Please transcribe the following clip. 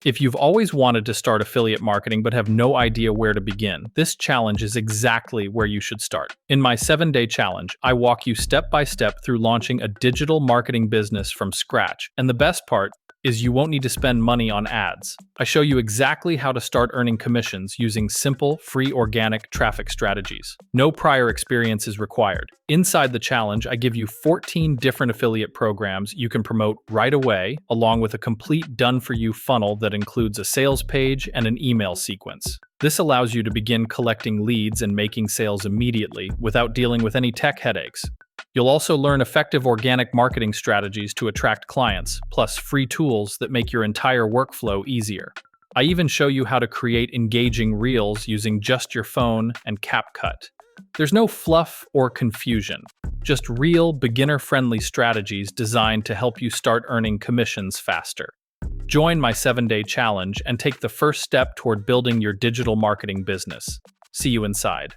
If you've always wanted to start affiliate marketing but have no idea where to begin, this challenge is exactly where you should start. In my 7-day challenge, I walk you step by step through launching a digital marketing business from scratch. And the best part is you won't need to spend money on ads. I show you exactly how to start earning commissions using simple, free organic traffic strategies. No prior experience is required. Inside the challenge, I give you 14 different affiliate programs you can promote right away, along with a complete done-for-you funnel that includes a sales page and an email sequence. This allows you to begin collecting leads and making sales immediately without dealing with any tech headaches. You'll also learn effective organic marketing strategies to attract clients, plus free tools that make your entire workflow easier. I even show you how to create engaging reels using just your phone and CapCut. There's no fluff or confusion, just real, beginner-friendly strategies designed to help you start earning commissions faster. Join my 7-day challenge and take the first step toward building your digital marketing business. See you inside.